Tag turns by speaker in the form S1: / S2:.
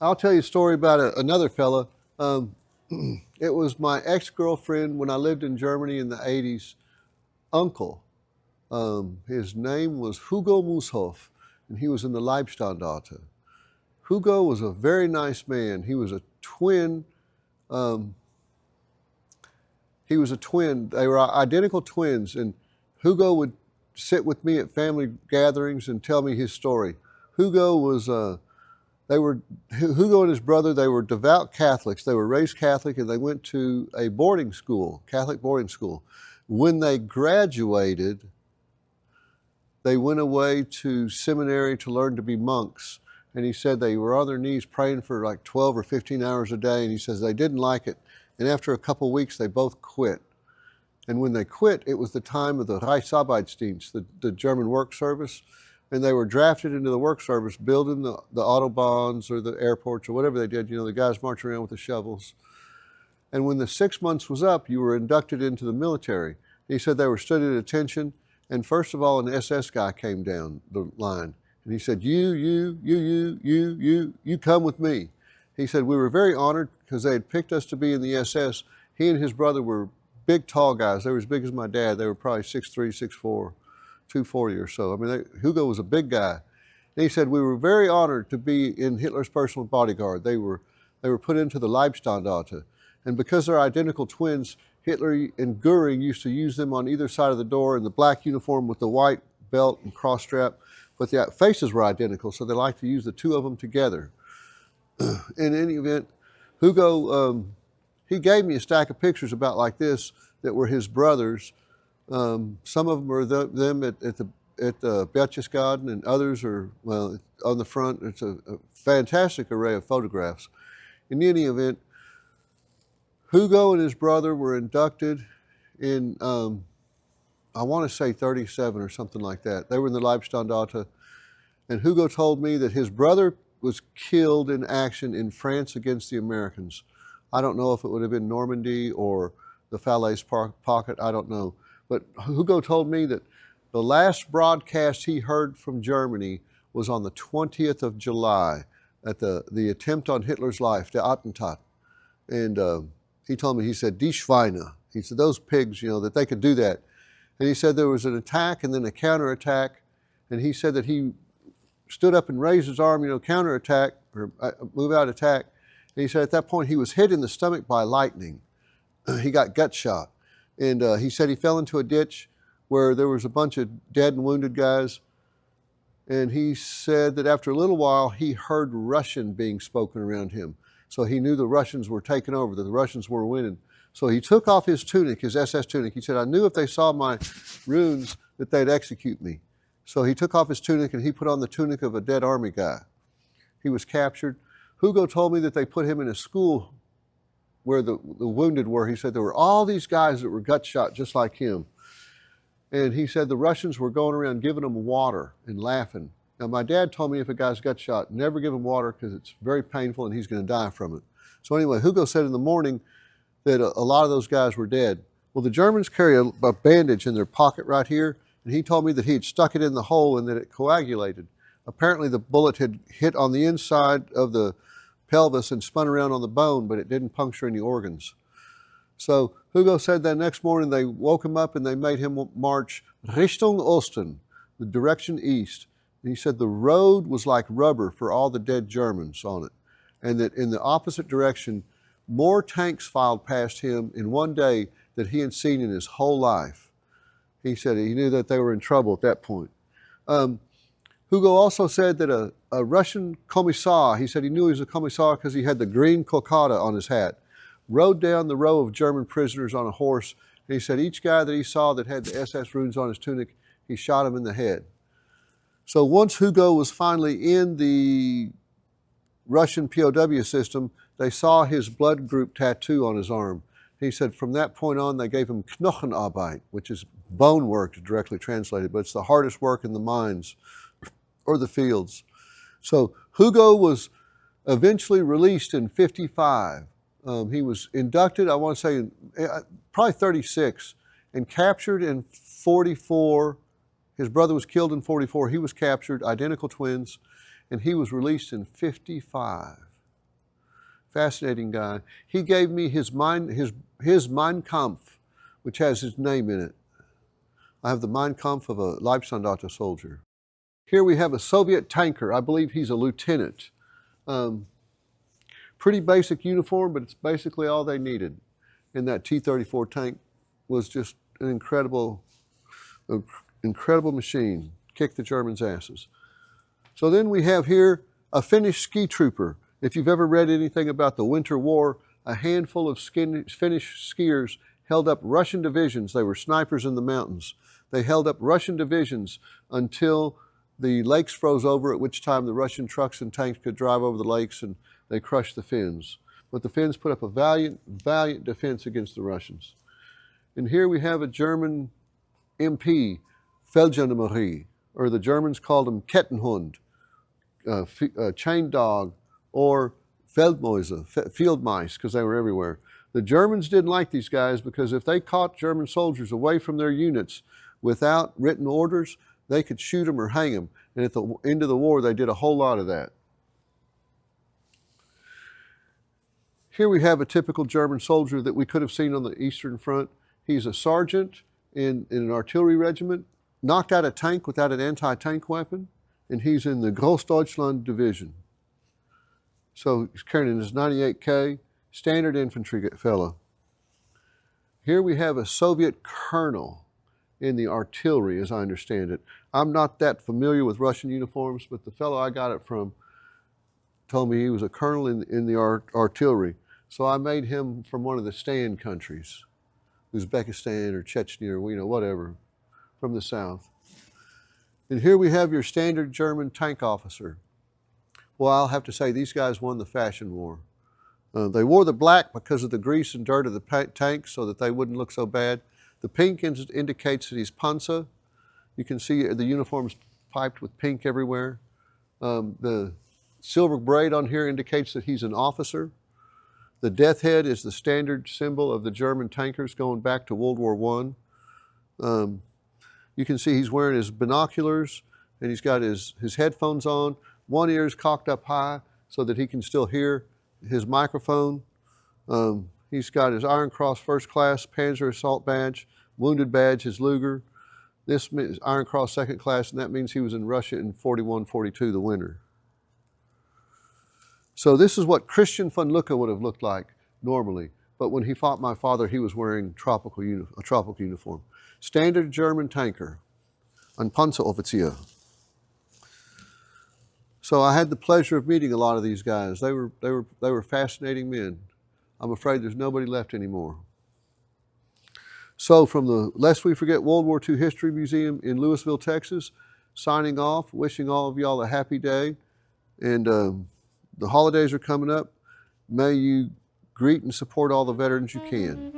S1: I'll tell you a story about another fella. It was my ex-girlfriend when I lived in Germany in the 80s, uncle. His name was Hugo Mushoff, and he was in the Leibstandarte. Hugo was a very nice man. He was a twin. He was a twin. They were identical twins, and Hugo would sit with me at family gatherings and tell me his story. Hugo and his brother, they were devout Catholics. They were raised Catholic, and they went to a boarding school, Catholic boarding school. When they graduated, they went away to seminary to learn to be monks. And he said they were on their knees praying for like 12 or 15 hours a day. And he says they didn't like it. And after a couple of weeks, they both quit. And when they quit, it was the time of the Reichsarbeitsdienst, the German work service. And they were drafted into the work service, building the autobahns or the airports or whatever they did. You know, the guys marching around with the shovels. And when the 6 months was up, you were inducted into the military. He said they were stood at attention. And first of all, an SS guy came down the line. And he said, you come with me. He said, we were very honored because they had picked us to be in the SS. He and his brother were big, tall guys. They were as big as my dad. They were probably 6'3", 6'4", 240 or so. I mean, Hugo was a big guy. And he said, we were very honored to be in Hitler's personal bodyguard. They were put into the Leibstandarte. And because they're identical twins, Hitler and Goering used to use them on either side of the door in the black uniform with the white belt and cross strap. But the faces were identical, so they liked to use the two of them together. In any event, Hugo, he gave me a stack of pictures about like this that were his brothers. Some of them are them at the Berchtesgaden, and others are, well, on the front. It's a fantastic array of photographs. In any event, Hugo and his brother were inducted in, I want to say 37 or something like that. They were in the Leibstandarte. And Hugo told me that his brother was killed in action in France against the Americans. I don't know if it would have been Normandy or the Falaise Pocket, I don't know. But Hugo told me that the last broadcast he heard from Germany was on the 20th of July at the attempt on Hitler's life, the Attentat. And he told me, he said, Die Schweine. He said, those pigs, you know, that they could do that. And he said there was an attack and then a counterattack. And he said that he stood up and raised his arm, you know, counterattack, or move out attack. And he said at that point he was hit in the stomach by lightning. He got gut shot. And he said he fell into a ditch where there was a bunch of dead and wounded guys. And he said that after a little while, he heard Russian being spoken around him. So he knew the Russians were taking over, that the Russians were winning. So he took off his tunic, his SS tunic. He said, I knew if they saw my runes that they'd execute me. So he took off his tunic and he put on the tunic of a dead army guy. He was captured. Hugo told me that they put him in a school where the wounded were. He said there were all these guys that were gut shot just like him. And he said the Russians were going around giving them water and laughing. Now, my dad told me if a guy's gut shot, never give him water because it's very painful and he's going to die from it. So anyway, Hugo said in the morning that a lot of those guys were dead. Well, the Germans carry a bandage in their pocket right here, and he told me that he had stuck it in the hole and that it coagulated. Apparently the bullet had hit on the inside of the pelvis and spun around on the bone, but it didn't puncture any organs. So Hugo said that next morning they woke him up and they made him march Richtung Osten, the direction east. And he said the road was like rubber for all the dead Germans on it. And that in the opposite direction, more tanks filed past him in one day that he had seen in his whole life. He said he knew that they were in trouble at that point. Hugo also said that a Russian commissar, he said he knew he was a commissar because he had the green kokarda on his hat, rode down the row of German prisoners on a horse. And he said each guy that he saw that had the SS runes on his tunic, he shot him in the head. So once Hugo was finally in the Russian POW system, they saw his blood group tattoo on his arm. He said from that point on, they gave him Knochenarbeit, which is bone work directly translated, but it's the hardest work in the mines or the fields. So Hugo was eventually released in 55. He was inducted, I want to say, probably 36, and captured in 44. His brother was killed in 44. He was captured, identical twins, and he was released in 55. Fascinating guy. He gave me his Mein Kampf, which has his name in it. I have the Mein Kampf of a Leibstandarte soldier. Here we have a Soviet tanker. I believe he's a lieutenant. Pretty basic uniform, but it's basically all they needed. And that T-34 tank was just an incredible machine. Kicked the Germans' asses. So then we have here a Finnish ski trooper. If you've ever read anything about the Winter War, a handful of Finnish skiers held up Russian divisions. They were snipers in the mountains. They held up Russian divisions until the lakes froze over, at which time the Russian trucks and tanks could drive over the lakes and they crushed the Finns. But the Finns put up a valiant defense against the Russians. And here we have a German MP, Feldgendarmerie, or the Germans called him Kettenhund, chain dog, or Feldmäuse, field mice, because they were everywhere. The Germans didn't like these guys because if they caught German soldiers away from their units without written orders, they could shoot them or hang them. And at the end of the war, they did a whole lot of that. Here we have a typical German soldier that we could have seen on the Eastern Front. He's a sergeant in an artillery regiment, knocked out a tank without an anti-tank weapon, and he's in the Großdeutschland division. So he's carrying his 98K, standard infantry fellow. Here we have a Soviet colonel in the artillery, as I understand it. I'm not that familiar with Russian uniforms, but the fellow I got it from told me he was a colonel in the artillery. So I made him from one of the stand countries, Uzbekistan or Chechnya or whatever, from the south. And here we have your standard German tank officer. Well, I'll have to say these guys won the fashion war. They wore the black because of the grease and dirt of the tank so that they wouldn't look so bad. The pink indicates that he's Panzer. You can see the uniforms piped with pink everywhere. The silver braid on here indicates that he's an officer. The death head is the standard symbol of the German tankers going back to World War I. You can see he's wearing his binoculars and he's got his headphones on. One ear is cocked up high so that he can still hear his microphone. He's got his Iron Cross First Class Panzer Assault Badge, Wounded Badge, his Luger. This is Iron Cross Second Class, and that means he was in Russia in 41-42, the winter. So this is what Christian von Lucke would have looked like normally. But when he fought my father, he was wearing a tropical uniform. Standard German tanker, ein Panzeroffizier. So I had the pleasure of meeting a lot of these guys. They were fascinating men. I'm afraid there's nobody left anymore. So from the Lest We Forget World War II History Museum in Lewisville, Texas, signing off, wishing all of y'all a happy day. And the holidays are coming up. May you greet and support all the veterans you can.